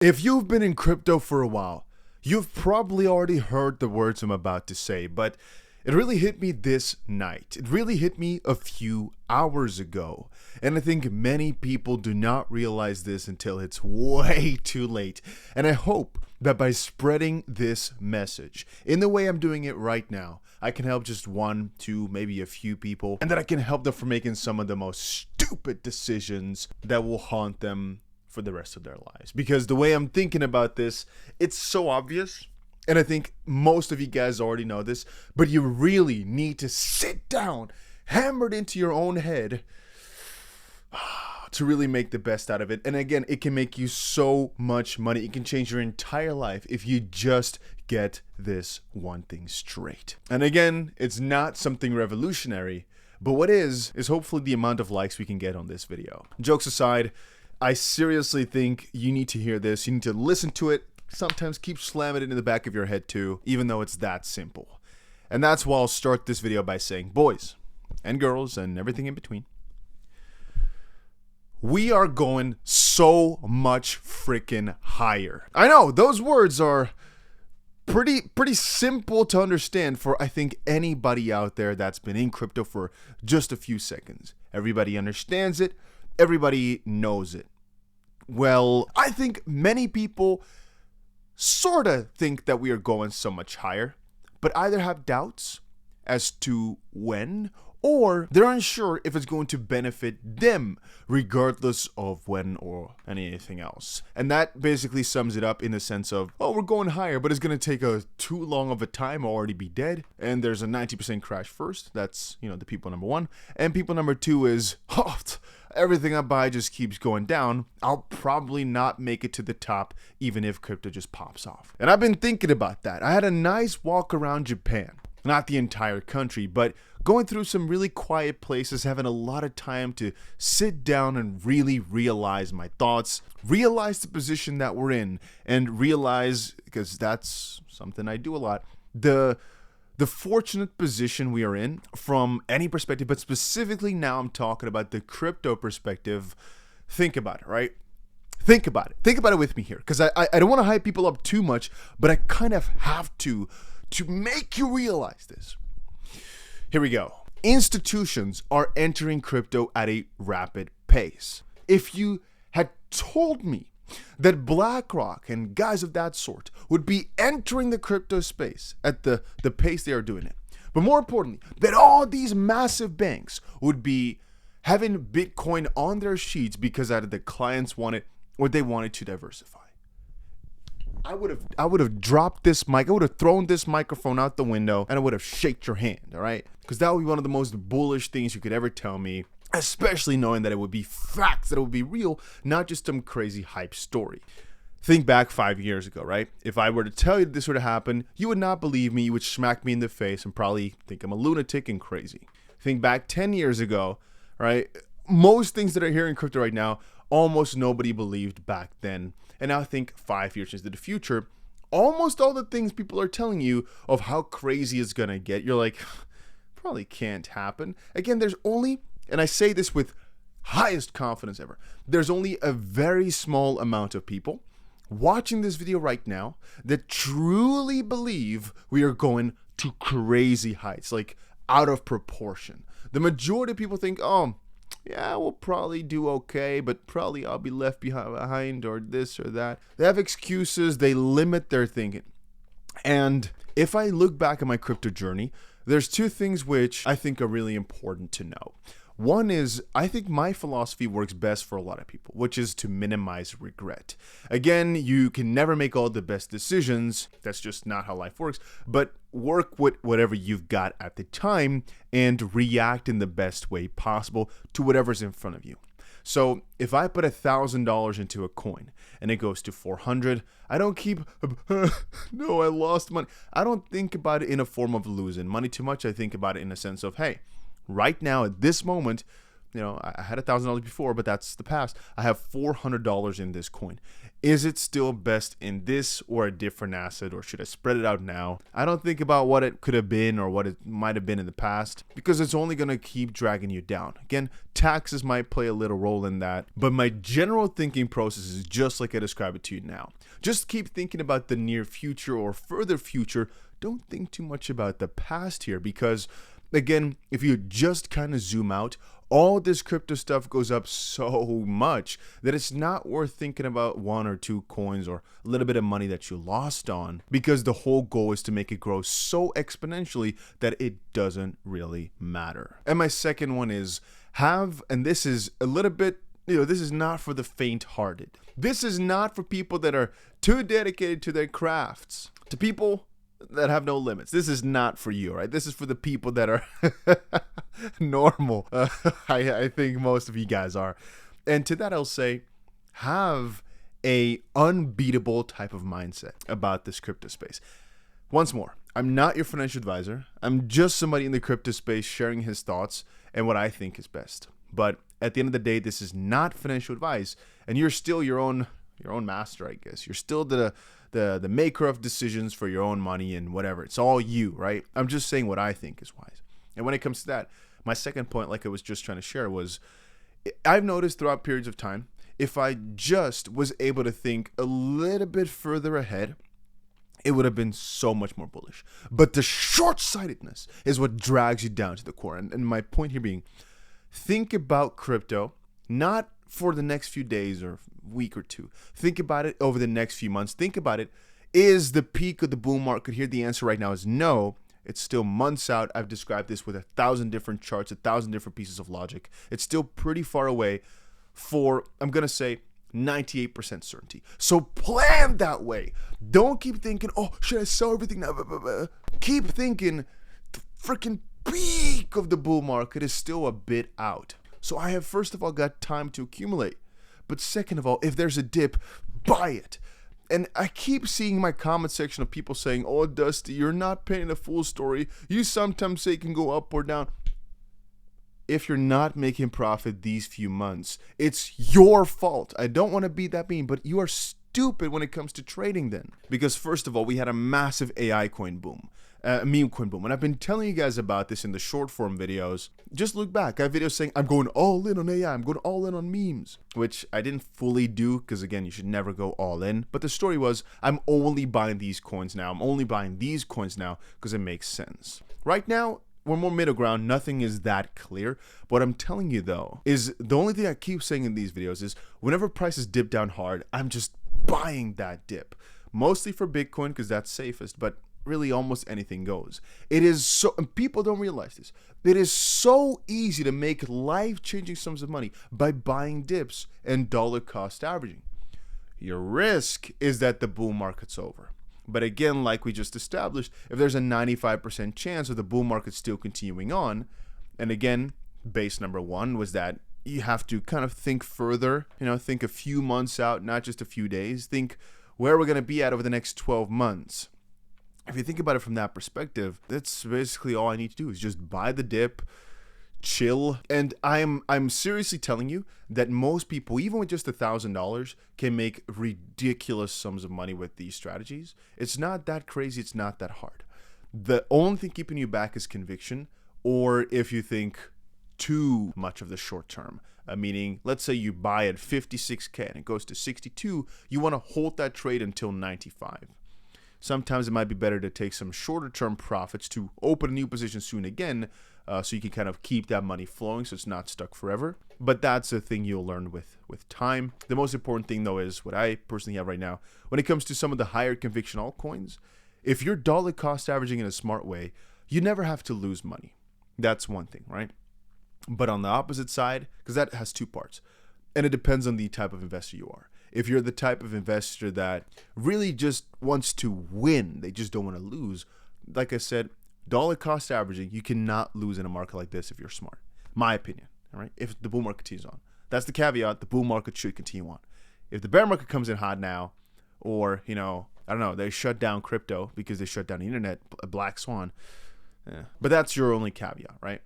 If you've been in crypto for a while, you've probably already heard the words I'm about to say, but it really hit me this night. It really hit me a few hours ago. And I think many people do not realize this until it's way too late. And I hope that by spreading this message in the way I'm doing it right now, I can help just one, two, maybe a few people, and that I can help them from making some of the most stupid decisions that will haunt them for the rest of their lives. Because the way I'm thinking about this, it's so obvious, and I think most of you guys already know this, but you really need to sit down, hammer it into your own head to really make the best out of it. And again, it can make you so much money. It can change your entire life if you just get this one thing straight. And again, it's not something revolutionary, but what is hopefully the amount of likes we can get on this video. Jokes aside, I seriously think you need to hear this. You need to listen to it. Sometimes keep slamming it in the back of your head too, even though it's that simple. And that's why I'll start this video by saying, boys and girls and everything in between, we are going so much freaking higher. I know those words are pretty simple to understand for, I think, anybody out there that's been in crypto for just a few seconds. Everybody understands it. Everybody knows it. Well, I think many people sort of think that we are going so much higher, but either have doubts as to when, or they're unsure if it's going to benefit them, regardless of when or anything else. And that basically sums it up in the sense of, oh, we're going higher, but it's going to take too long of a time, I'll already be dead. And there's a 90% crash first. That's, the people number one. And people number two is, everything I buy just keeps going down. I'll probably not make it to the top, even if crypto just pops off. And I've been thinking about that. I had a nice walk around Japan. Not the entire country, but going through some really quiet places, having a lot of time to sit down and really realize my thoughts, realize the position that we're in, and realize, because that's something I do a lot, the fortunate position we are in from any perspective, but specifically now I'm talking about the crypto perspective. Think about it, right? Think about it. Think about it with me here, because I don't want to hype people up too much, but I kind of have to make you realize this. Here we go. Institutions are entering crypto at a rapid pace. If you had told me that BlackRock and guys of that sort would be entering the crypto space at the pace they are doing it, but more importantly, that all these massive banks would be having Bitcoin on their sheets because either the clients wanted or they wanted to diversify, I would have dropped this mic. I would have thrown this microphone out the window and I would have shaked your hand, all right? Because that would be one of the most bullish things you could ever tell me, especially knowing that it would be facts, that it would be real, not just some crazy hype story. Think back 5 years ago, right? If I were to tell you this would have happened, you would not believe me. You would smack me in the face and probably think I'm a lunatic and crazy. Think back 10 years ago, right? Most things that are here in crypto right now, almost nobody believed back then. And now think 5 years into the future, almost all the things people are telling you of how crazy it's going to get, you're like, probably can't happen. Again, there's only, and I say this with highest confidence ever, there's only a very small amount of people watching this video right now that truly believe we are going to crazy heights, like out of proportion. The majority of people think, oh, yeah, we'll probably do okay, but probably I'll be left behind or this or that. They have excuses. They limit their thinking. And if I look back at my crypto journey, there's two things which I think are really important to know. One is, I think my philosophy works best for a lot of people, which is to minimize regret. Again, you can never make all the best decisions. That's just not how life works. But work with whatever you've got at the time and react in the best way possible to whatever's in front of you. So if I put $1,000 into a coin and it goes to 400, I don't keep, no, I lost money. I don't think about it in a form of losing money too much. I think about it in a sense of, hey, right now at this moment, I had $1,000 before, but that's the past. I have $400 in this coin. Is it still best in this or a different asset, or should I spread it out now? I don't think about what it could have been or what it might have been in the past, because it's only going to keep dragging you down. Again, taxes might play a little role in that, but my general thinking process is just like I describe it to you now. Just keep thinking about the near future or further future. Don't think too much about the past here, because again, if you just kind of zoom out, all this crypto stuff goes up so much that it's not worth thinking about one or two coins or a little bit of money that you lost on, because the whole goal is to make it grow so exponentially that it doesn't really matter. And my second one is and this is a little bit, this is not for the faint-hearted. This is not for people that are too dedicated to their crafts, to people that have no limits. This is not for you, right? This is for the people that are normal. I think most of you guys are. And to that, I'll say, have a unbeatable type of mindset about this crypto space. Once more, I'm not your financial advisor. I'm just somebody in the crypto space sharing his thoughts and what I think is best. But at the end of the day, this is not financial advice, and you're still your own master, I guess. You're still the maker of decisions for your own money and whatever. It's all you, right? I'm just saying what I think is wise. And when it comes to that, my second point, like I was just trying to share, was I've noticed throughout periods of time, if I just was able to think a little bit further ahead, it would have been so much more bullish. But the short-sightedness is what drags you down to the core. And my point here being, think about crypto, not for the next few days or week or two. Think about it over the next few months. Think about it. Is the peak of the bull market here? The answer right now is no. It's still months out. I've described this with 1,000 different charts, 1,000 different pieces of logic. It's still pretty far away for, I'm going to say, 98% certainty. So plan that way. Don't keep thinking, oh, should I sell everything now? Keep thinking the freaking peak of the bull market is still a bit out. So I have, first of all, got time to accumulate. But second of all, if there's a dip, buy it. And I keep seeing my comment section of people saying, oh, Dusty, you're not painting the full story. You sometimes say it can go up or down. If you're not making profit these few months, it's your fault. I don't want to be that mean, but you are stupid when it comes to trading then. Because first of all, we had a massive AI coin boom. Meme coin boom. And I've been telling you guys about this in the short form videos. Just look back. I have videos saying I'm going all in on AI. I'm going all in on memes, which I didn't fully do because, again, you should never go all in. But the story was I'm only buying these coins now. I'm only buying these coins now because it makes sense. Right now, we're more middle ground. Nothing is that clear. What I'm telling you, though, is the only thing I keep saying in these videos is whenever prices dip down hard, I'm just buying that dip. Mostly for Bitcoin because that's safest, but really almost anything goes. It is so, and people don't realize this, it is so easy to make life-changing sums of money by buying dips and dollar cost averaging. Your risk is that the bull market's over. But again, like we just established, if there's a 95% chance of the bull market still continuing on, and again, base number one was that you have to kind of think further, think a few months out, not just a few days. Think where we're going to be at over the next 12 months. If you think about it from that perspective, that's basically all I need to do is just buy the dip, chill. And I'm seriously telling you that most people, even with just $1,000, can make ridiculous sums of money with these strategies. It's not that crazy. It's not that hard. The only thing keeping you back is conviction, or if you think too much of the short term. Meaning, let's say you buy at 56K and it goes to 62, you want to hold that trade until 95. Sometimes it might be better to take some shorter term profits to open a new position soon again, so you can kind of keep that money flowing so it's not stuck forever. But that's a thing you'll learn with time. The most important thing, though, is what I personally have right now. When it comes to some of the higher conviction altcoins, if you're dollar cost averaging in a smart way, you never have to lose money. That's one thing, right? But on the opposite side, because that has two parts, and it depends on the type of investor you are. If you're the type of investor that really just wants to win, they just don't want to lose, like I said, dollar cost averaging, you cannot lose in a market like this if you're smart. My opinion, all right? If the bull market continues on. That's the caveat. The bull market should continue on. If the bear market comes in hot now, or, I don't know, they shut down crypto because they shut down the internet, a black swan. But that's your only caveat, right?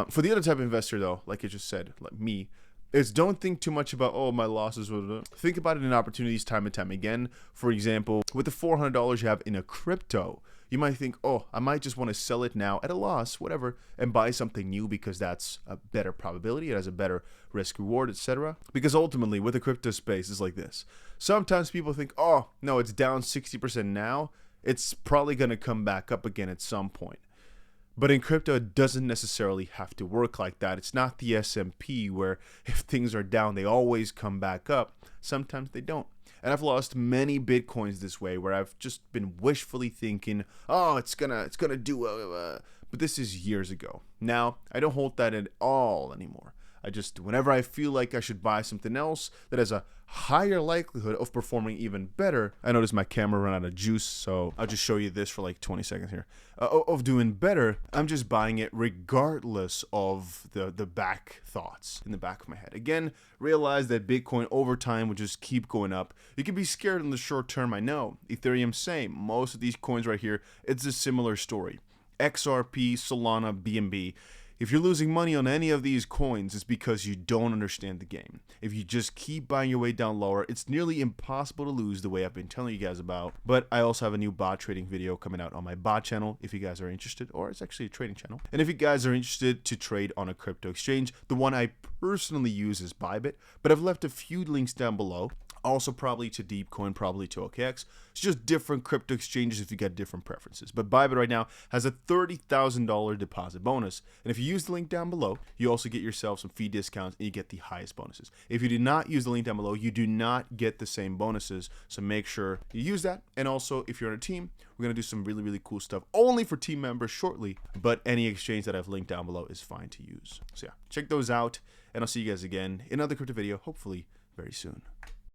For the other type of investor, though, like I just said, like me, is don't think too much about, oh, my losses. Think about it in opportunities time and time again. For example, with the $400 you have in a crypto, you might think, oh, I might just want to sell it now at a loss, whatever, and buy something new because that's a better probability, it has a better risk reward, etc. Because ultimately, with the crypto space, it's like this. Sometimes people think, oh, no, it's down 60% now. It's probably going to come back up again at some point. But in crypto, it doesn't necessarily have to work like that. It's not the S&P where if things are down, they always come back up. Sometimes they don't. And I've lost many Bitcoins this way where I've just been wishfully thinking, oh, it's gonna do, but this is years ago. Now, I don't hold that at all anymore. I just, whenever I feel like I should buy something else that has a higher likelihood of performing even better. I noticed my camera ran out of juice, so I'll just show you this for like 20 seconds here. Of doing better, I'm just buying it regardless of the back thoughts in the back of my head. Again, realize that Bitcoin over time will just keep going up. You can be scared in the short term, I know. Ethereum, same. Most of these coins right here, it's a similar story. XRP, Solana, BNB. If you're losing money on any of these coins, it's because you don't understand the game. If you just keep buying your way down lower, it's nearly impossible to lose the way I've been telling you guys about. But I also have a new bot trading video coming out on my bot channel if you guys are interested, or it's actually a trading channel. And if you guys are interested to trade on a crypto exchange, the one I personally use is Bybit, but I've left a few links down below. Also probably to Deepcoin, probably to OKX. It's just different crypto exchanges if you got different preferences. But Bybit right now has a $30,000 deposit bonus. And if you use the link down below, you also get yourself some fee discounts and you get the highest bonuses. If you do not use the link down below, you do not get the same bonuses. So make sure you use that. And also, if you're on a team, we're going to do some really, really cool stuff only for team members shortly. But any exchange that I've linked down below is fine to use. So yeah, check those out. And I'll see you guys again in another crypto video, hopefully very soon.